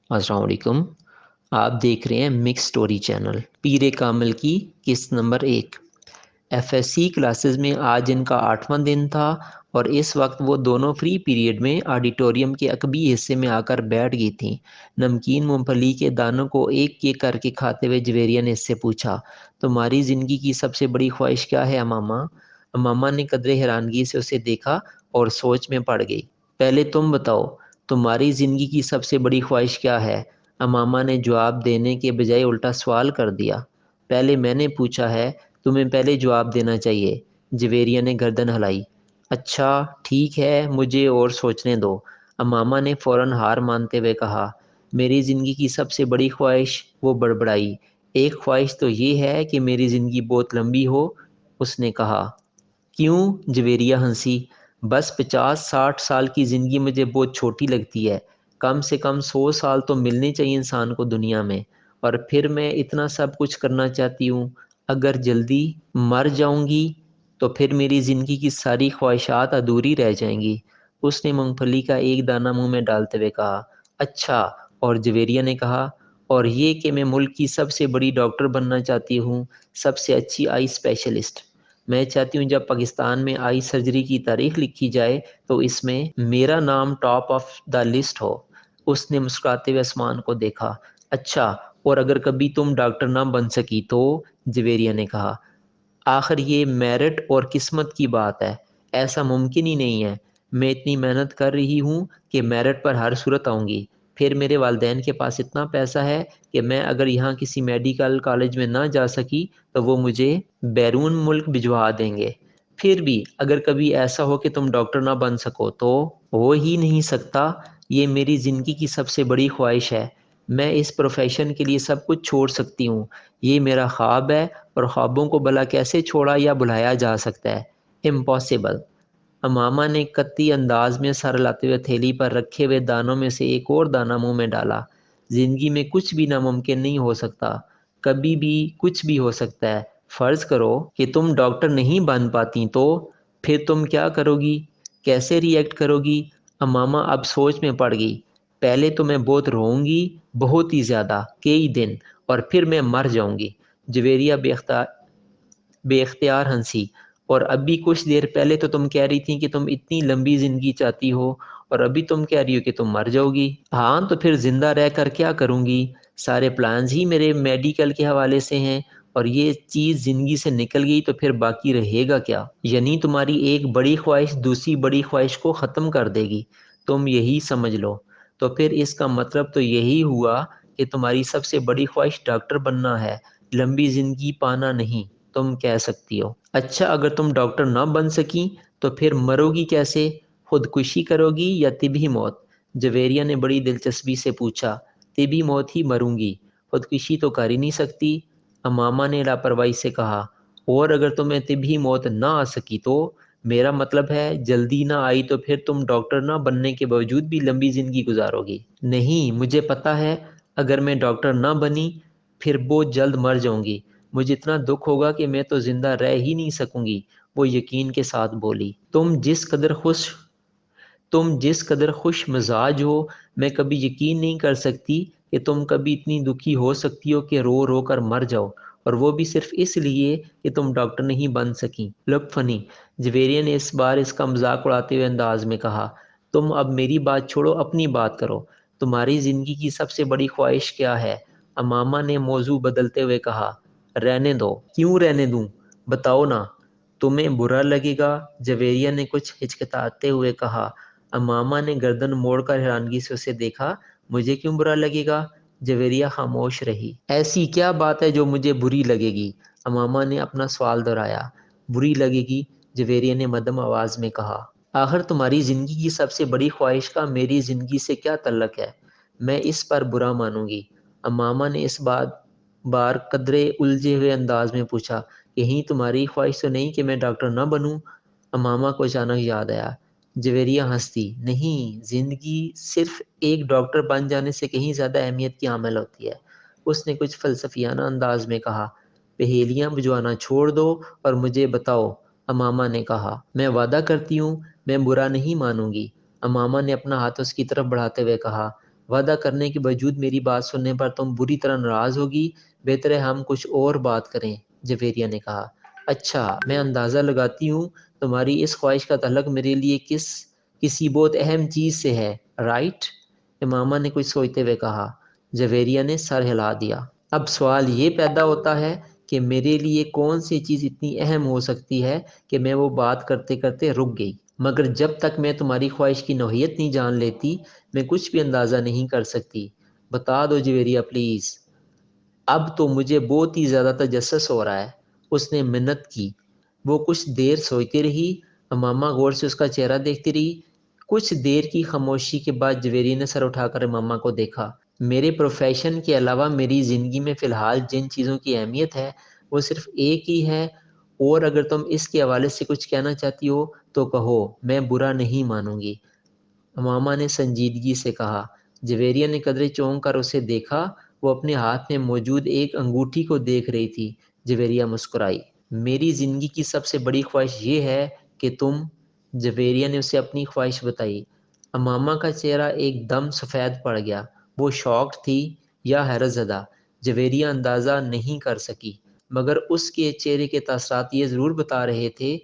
السلام علیکم۔ آپ دیکھ رہے ہیں mix story channel. Peer Kamil کی قسط نمبر 1۔ ایف ایس سی کلاسز میں آج ان کا 8واں دن تھا اور اس وقت وہ دونوں فری پیریڈ میں آڈیٹوریم کے عقبی حصے میں آ کر بیٹھ گئی تھیں۔ نمکین مونگ پھلی کے دانوں کو ایک ایک کر کے کھاتے ہوئے جویریہ نے اس سے پوچھا، تمہاری زندگی کی سب سے بڑی خواہش کیا ہے اماما؟ اماما نے قدرے حیرانگی سے اسے دیکھا اور سوچ میں پڑ گئی۔ پہلے تم بتاؤ، تمہاری زندگی کی سب سے بڑی خواہش کیا ہے؟ اماما نے جواب دینے کے بجائے الٹا سوال کر دیا۔ پہلے میں نے پوچھا ہے، تمہیں پہلے جواب دینا چاہیے۔ جویریہ نے گردن ہلائی۔ اچھا ٹھیک ہے، مجھے اور سوچنے دو، اماما نے فوراً ہار مانتے ہوئے کہا۔ میری زندگی کی سب سے بڑی خواہش، وہ بڑبڑائی۔ ایک خواہش تو یہ ہے کہ میری زندگی بہت لمبی ہو، اس نے کہا۔ کیوں؟ جویریہ ہنسی۔ بس 50-60 سال کی زندگی مجھے بہت چھوٹی لگتی ہے۔ کم سے کم 100 سال تو ملنے چاہیے انسان کو دنیا میں، اور پھر میں اتنا سب کچھ کرنا چاہتی ہوں۔ اگر جلدی مر جاؤں گی تو پھر میری زندگی کی ساری خواہشات ادھوری رہ جائیں گی۔ اس نے مونگ پھلی کا ایک دانہ منہ میں ڈالتے ہوئے کہا۔ اچھا، اور جویریہ نے کہا، اور یہ کہ میں ملک کی سب سے بڑی ڈاکٹر بننا چاہتی ہوں، سب سے اچھی آئی اسپیشلسٹ۔ میں چاہتی ہوں جب پاکستان میں آئی سرجری کی تاریخ لکھی جائے تو اس میں میرا نام ٹاپ آف دا لسٹ ہو۔ اس نے مسکراتے ہوئے آسمان کو دیکھا۔ اچھا، اور اگر کبھی تم ڈاکٹر نہ بن سکی تو؟ جویریہ نے کہا۔ آخر یہ میرٹ اور قسمت کی بات ہے، ایسا ممکن ہی نہیں ہے۔ میں اتنی محنت کر رہی ہوں کہ میرٹ پر ہر صورت آؤں گی۔ پھر میرے والدین کے پاس اتنا پیسہ ہے کہ میں اگر یہاں کسی میڈیکل کالج میں نہ جا سکی تو وہ مجھے بیرون ملک بھجوا دیں گے۔ پھر بھی اگر کبھی ایسا ہو کہ تم ڈاکٹر نہ بن سکو تو؟ ہو ہی نہیں سکتا، یہ میری زندگی کی سب سے بڑی خواہش ہے۔ میں اس پروفیشن کے لیے سب کچھ چھوڑ سکتی ہوں، یہ میرا خواب ہے، اور خوابوں کو بھلا کیسے چھوڑا یا بھلایا جا سکتا ہے؟ امپاسبل۔ اماما نے قطعی انداز میں سر ہلاتے ہوئے تھیلی پر رکھے ہوئے دانوں میں سے ایک اور دانہ منہ میں ڈالا۔ زندگی میں کچھ بھی ناممکن نہیں ہو سکتا، کبھی بھی کچھ بھی ہو سکتا ہے۔ فرض کرو کہ تم ڈاکٹر نہیں بن پاتی تو پھر تم کیا کرو گی؟ کیسے ری ایکٹ کرو گی؟ اماما اب سوچ میں پڑ گئی۔ پہلے تو میں بہت روؤں گی، بہت ہی زیادہ، کئی دن، اور پھر میں مر جاؤں گی۔ جویریہ بے اختیار ہنسی۔ اور ابھی کچھ دیر پہلے تو تم کہہ رہی تھی کہ تم اتنی لمبی زندگی چاہتی ہو، اور ابھی تم کہہ رہی ہو کہ تم مر جاؤ گی۔ ہاں تو پھر زندہ رہ کر کیا کروں گی؟ سارے پلانز ہی میرے میڈیکل کے حوالے سے ہیں، اور یہ چیز زندگی سے نکل گئی تو پھر باقی رہے گا کیا؟ یعنی تمہاری ایک بڑی خواہش دوسری بڑی خواہش کو ختم کر دے گی، تم یہی سمجھ لو۔ تو پھر اس کا مطلب تو یہی ہوا کہ تمہاری سب سے بڑی خواہش ڈاکٹر بننا ہے، لمبی زندگی پانا نہیں، تم کہہ سکتی ہو۔ اچھا، اگر تم ڈاکٹر نہ بن سکی تو پھر مرو گی کیسے؟ خودکشی کرو گی یا طبی موت؟ جویریہ نے بڑی دلچسپی سے پوچھا۔ طبی موت ہی مروں گی، خودکشی تو کر ہی نہیں سکتی، اماما نے لاپرواہی سے کہا۔ اور اگر تمہیں طبی موت نہ آ سکی تو؟ میرا مطلب ہے جلدی نہ آئی تو پھر تم ڈاکٹر نہ بننے کے باوجود بھی لمبی زندگی گزارو گی۔ نہیں، مجھے پتہ ہے اگر میں ڈاکٹر نہ بنی پھر بہت جلد مر جاؤں گی، مجھے اتنا دکھ ہوگا کہ میں تو زندہ رہ ہی نہیں سکوں گی، وہ یقین کے ساتھ بولی۔ تم جس قدر خوش مزاج ہو، میں کبھی یقین نہیں کر سکتی کہ تم کبھی اتنی دکھی ہو سکتی ہو کہ رو رو کر مر جاؤ، اور وہ بھی صرف اس لیے کہ تم ڈاکٹر نہیں بن سکی۔ لک فنی، جویریہ نے اس بار اس کا مذاق اڑاتے ہوئے انداز میں کہا۔ تم اب میری بات چھوڑو، اپنی بات کرو۔ تمہاری زندگی کی سب سے بڑی خواہش کیا ہے؟ اماما نے موضوع بدلتے ہوئے کہا۔ رہنے دو۔ کیوں رہنے دوں؟ بتاؤ نا۔ تمہیں برا لگے گا، جویریہ نے کچھ ہچکچاتے ہوئے کہا۔ اماما نے گردن موڑ کر حیرانگی سے اسے دیکھا۔ مجھے کیوں برا لگے گا؟ جویریہ خاموش رہی۔ ایسی کیا بات ہے جو مجھے بری لگے گی؟ اماما نے اپنا سوال دہرایا۔ بری لگے گی، جویریہ نے مدھم آواز میں کہا۔ آخر تمہاری زندگی کی سب سے بڑی خواہش کا میری زندگی سے کیا تعلق ہے؟ میں اس پر برا مانوں گی؟ اماما نے اس بار قدرے الجھے ہوئے انداز میں پوچھا۔ کہیں تمہاری خواہش تو نہیں کہ میں ڈاکٹر نہ بنوں؟ اماما کو اچانک یاد آیا۔ جویریہ ہنسی۔ نہیں، زندگی صرف ایک ڈاکٹر بن جانے سے کہیں زیادہ اہمیت کی حامل ہوتی ہے، اس نے کچھ فلسفیانہ انداز میں کہا۔ پہیلیاں بجھوانا چھوڑ دو اور مجھے بتاؤ، اماما نے کہا۔ میں وعدہ کرتی ہوں میں برا نہیں مانوں گی، اماما نے اپنا ہاتھ اس کی طرف بڑھاتے ہوئے کہا۔ وعدہ کرنے کے باوجود میری بات سننے پر تم بری طرح ناراض ہوگی، بہتر ہے ہم کچھ اور بات کریں، جویریہ نے کہا۔ اچھا، میں اندازہ لگاتی ہوں تمہاری اس خواہش کا تعلق میرے لیے کسی بہت اہم چیز سے ہے، رائٹ؟ امامہ نے کچھ سوچتے ہوئے کہا۔ جویریہ نے سر ہلا دیا۔ اب سوال یہ پیدا ہوتا ہے کہ میرے لیے کون سی چیز اتنی اہم ہو سکتی ہے کہ میں وہ بات کرتے کرتے رک گئی، مگر جب تک میں تمہاری خواہش کی نوعیت نہیں جان لیتی میں کچھ بھی اندازہ نہیں کر سکتی۔ بتا دو جویریہ پلیز۔ اب تو مجھے بہت ہی زیادہ تجسس ہو رہا ہے، اس نے منت کی۔ وہ کچھ دیر سوچتی رہی، امامہ غور سے اس کا چہرہ دیکھتی رہی۔ کچھ دیر کی خاموشی کے بعد جویریہ نے سر اٹھا کر امامہ کو دیکھا۔ میرے پروفیشن کے علاوہ میری زندگی میں فی الحال جن چیزوں کی اہمیت ہے وہ صرف ایک ہی ہے، اور اگر تم اس کے حوالے سے کچھ کہنا چاہتی ہو تو کہو، میں برا نہیں مانوں گی، امامہ نے سنجیدگی سے کہا۔ جویریہ نے قدرے چونک کر اسے دیکھا، وہ اپنے ہاتھ میں موجود ایک انگوٹھی کو دیکھ رہی تھی۔ جویریہ مسکرائی۔ میری زندگی کی سب سے بڑی خواہش یہ ہے کہ تم، جویریہ نے اسے اپنی خواہش بتائی۔ امامہ کا چہرہ ایک دم سفید پڑ گیا۔ وہ شاکڈ تھی یا حیرت زدہ، جویریہ اندازہ نہیں کر سکی، مگر اس کے چہرے کے تاثرات یہ ضرور بتا رہے تھے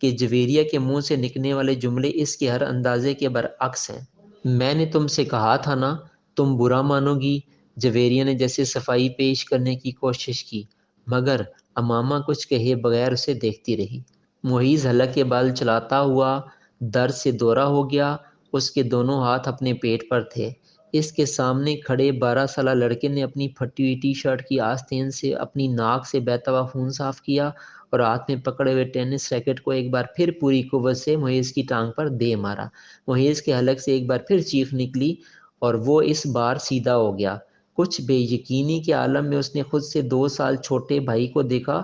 کہ جویریہ کے منہ سے نکلنے والے جملے اس کے ہر اندازے کے برعکس ہیں۔ میں نے تم سے کہا تھا نا، تم برا مانو گی، جویریہ نے جیسے صفائی پیش کرنے کی کوشش کی، مگر امامہ کچھ کہے بغیر اسے دیکھتی رہی۔ محیط حلق کے بال چلاتا ہوا درد سے دورہ ہو گیا، اس کے دونوں ہاتھ اپنے پیٹ پر تھے۔ اس کے سامنے کھڑے 12 سالہ لڑکے نے اپنی پھٹی ہوئی ٹی شرٹ کی آستین سے اپنی ناک سے بہتا ہوا خون صاف کیا اور ہاتھ میں پکڑے ہوئے ٹینس ریکٹ کو ایک بار پھر پوری قوت سے محیط کی ٹانگ پر دے مارا۔ محیط کے حلق سے ایک بار پھر چیخ نکلی اور وہ اس بار سیدھا ہو گیا۔ کچھ بے یقینی کے عالم میں اس نے خود سے 2 سال چھوٹے بھائی کو دیکھا،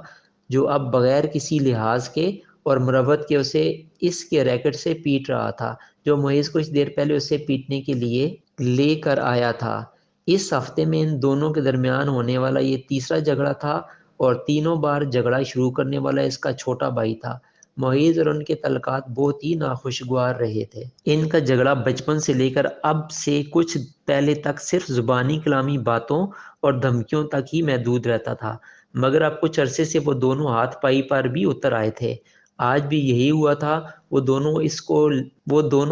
جو اب بغیر کسی لحاظ کے اور مروت کے اسے اس کے ریکٹ سے پیٹ رہا تھا جو محیط کچھ دیر پہلے اسے پیٹنے کے لیے لے کر آیا تھا۔ اس ہفتے میں ان دونوں کے درمیان ہونے والا یہ تیسرا جھگڑا تھا، اور تینوں بار جھگڑا شروع کرنے والا اس کا چھوٹا بھائی تھا۔ محیط اور ان کے تعلقات بہت ہی ناخوشگوار رہے تھے۔ ان کا جھگڑا بچپن سے لے کر اب سے کچھ پہلے تک صرف زبانی کلامی باتوں اور دھمکیوں تک ہی محدود رہتا تھا، مگر اب کچھ عرصے سے وہ دونوں ہاتھ پائی پر بھی اتر آئے تھے۔ آج بھی یہی ہوا تھا۔ وہ دونوں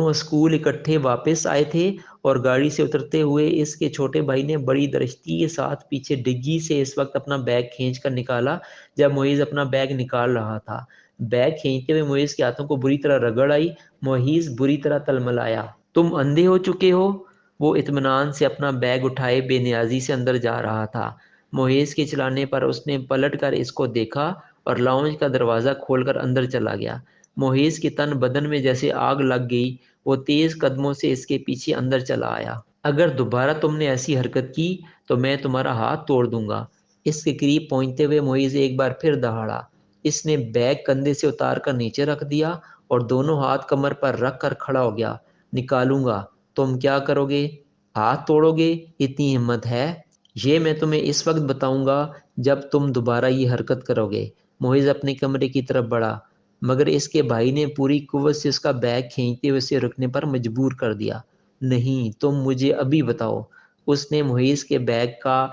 اسکول اکٹھے واپس آئے تھے، اور گاڑی سے اترتے ہوئے اس کے چھوٹے بھائی نے بڑی درستگی کے ساتھ پیچھے ڈگی سے اس وقت اپنا بیگ کھینچ کر نکالا جب محیط اپنا بیگ نکال رہا تھا۔ بیگ کھینچتے ہوئے محیط کے ہاتھوں کو بری طرح رگڑ آئی۔ محیط بری طرح تلملایا۔ تم اندھے ہو چکے ہو؟ وہ اطمینان سے اپنا بیگ اٹھائے بے نیازی سے اندر جا رہا تھا۔ محیط کے چلانے پر اس نے پلٹ کر اس کو دیکھا اور لاؤنج کا دروازہ کھول کر اندر چلا گیا۔ محیط کے تن بدن میں جیسے آگ لگ گئی، وہ تیز قدموں سے اس کے پیچھے اندر چلا آیا۔ اگر دوبارہ تم نے ایسی حرکت کی تو میں تمہارا ہاتھ توڑ دوں گا۔ اس کے قریب پہنچتے ہوئے محیط ایک بار پھر دہاڑا۔ اس نے بیگ کندھے سے اتار کر نیچے رکھ دیا اور دونوں ہاتھ کمر پر رکھ کر کھڑا ہو گیا۔ نکالوں گا۔ تم کیا کرو گے؟ ہاتھ توڑو گے؟ اتنی ہمت ہے؟ یہ میں تمہیں اس وقت بتاؤں گا جب تم دوبارہ یہ حرکت کرو گے۔ محیط اپنے کمرے کی طرف بڑھا، مگر اس کے بھائی نے پوری قوت سے اس کا بیگ کھینچتے ہوئے اسے رکنے پر مجبور کر دیا۔ نہیں، تم مجھے ابھی بتاؤ۔ اس نے محیط کے بیگ کا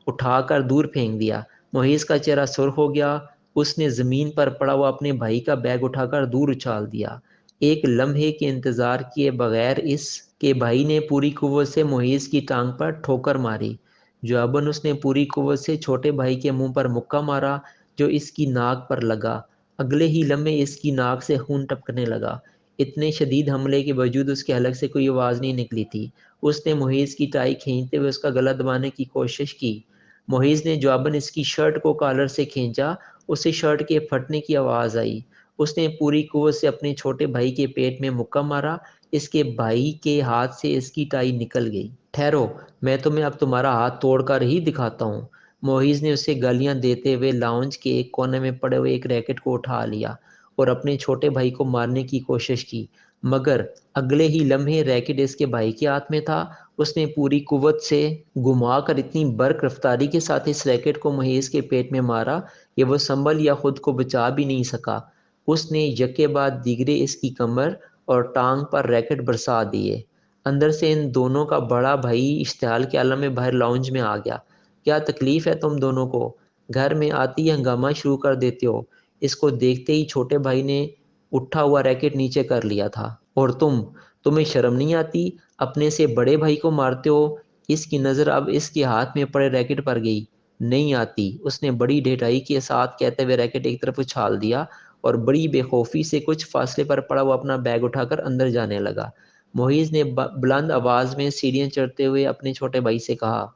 اٹھا کر دور پھینک دیا۔ محیط کا چہرہ سرخ ہو گیا۔ اس نے زمین پر پڑا ہوا اپنے بھائی کا بیگ اٹھا کر دور اچھال دیا۔ ایک لمحے کے انتظار کیے بغیر اس کے بھائی نے پوری قوت سے محیط کی ٹانگ پر ٹھوکر ماری۔ جواباً اس نے پوری قوت سے چھوٹے بھائی کے منہ پر مکہ مارا جو اس کی ناک پر لگا۔ اگلے ہی لمحے اس کی ناک سے خون ٹپکنے لگا۔ اتنے شدید حملے کے باوجود اس کے حلق سے کوئی آواز نہیں نکلی تھی۔ اس نے محیط کی ٹائی کھینچتے ہوئے اس کا گلا دبانے کی کوشش کی۔ محیط نے جواباً اس کی شرٹ کو کالر سے کھینچا۔ اسے شرٹ کے پھٹنے کی آواز آئی۔ اس نے پوری قوت سے اپنے چھوٹے بھائی کے پیٹ میں مکہ مارا۔ اس کے بھائی کے ہاتھ سے اس کی ٹائی نکل گئی۔ ٹھہرو، میں تمہیں اب تمہارا ہاتھ توڑ کر ہی دکھاتا ہوں۔ محیط نے اسے گالیاں دیتے ہوئے لاؤنج کے ایک کونے میں پڑے ہوئے ایک ریکٹ کو اٹھا لیا اور اپنے چھوٹے بھائی کو مارنے کی کوشش کی، مگر اگلے ہی لمحے ریکٹ اس کے بھائی کے ہاتھ میں تھا۔ اس نے پوری قوت سے گھما کر اتنی برق رفتاری کے ساتھ اس ریکٹ کو محیط کے پیٹ میں مارا کہ وہ سنبھل یا خود کو بچا بھی نہیں سکا۔ اس نے یکے بعد دیگرے اس کی کمر اور ٹانگ پر ریکٹ برسا دیے۔ اندر سے ان دونوں کا بڑا بھائی اشتعال کے عالم میں باہر لاؤنج میں آ گیا۔ کیا تکلیف ہے تم دونوں کو؟ گھر میں آتی ہی ہنگامہ شروع کر دیتے ہو۔ اس کو دیکھتے ہی چھوٹے بھائی نے اٹھا ہوا ریکٹ نیچے کر لیا تھا۔ اور تمہیں شرم نہیں آتی؟ اپنے سے بڑے بھائی کو مارتے ہو؟ اس کی نظر اب اس کے ہاتھ میں پڑے ریکٹ پر گئی۔ نہیں آتی، اس نے بڑی ڈھٹائی کے ساتھ کہتے ہوئے ریکٹ ایک طرف اچھال دیا اور بڑی بے خوفی سے کچھ فاصلے پر پڑا وہ اپنا بیگ اٹھا کر اندر جانے لگا۔ محیط نے بلند آواز میں سیڑھیاں چڑھتے ہوئے اپنے چھوٹے بھائی سے کہا،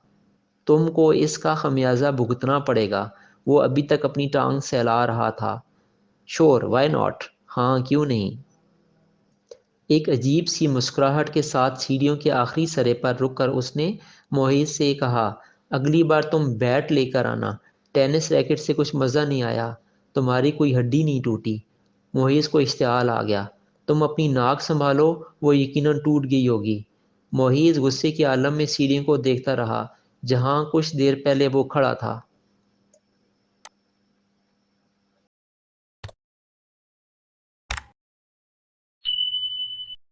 تم کو اس کا خمیازہ بھگتنا پڑے گا۔ وہ ابھی تک اپنی ٹانگ سہلا رہا تھا۔ شور، وائی ناٹ؟ ہاں کیوں نہیں؟ ایک عجیب سی مسکراہٹ کے ساتھ سیڑھیوں کے آخری سرے پر رک کر اس نے محیط سے کہا، اگلی بار تم بیٹ لے کر آنا۔ ٹینس ریکٹ سے کچھ مزہ نہیں آیا، تمہاری کوئی ہڈی نہیں ٹوٹی۔ محیط کو اشتعال آ گیا، تم اپنی ناک سنبھالو، وہ یقیناً ٹوٹ گئی ہوگی۔ محیط غصے کے عالم میں سیڑھیوں کو دیکھتا رہا جہاں کچھ دیر پہلے وہ کھڑا تھا۔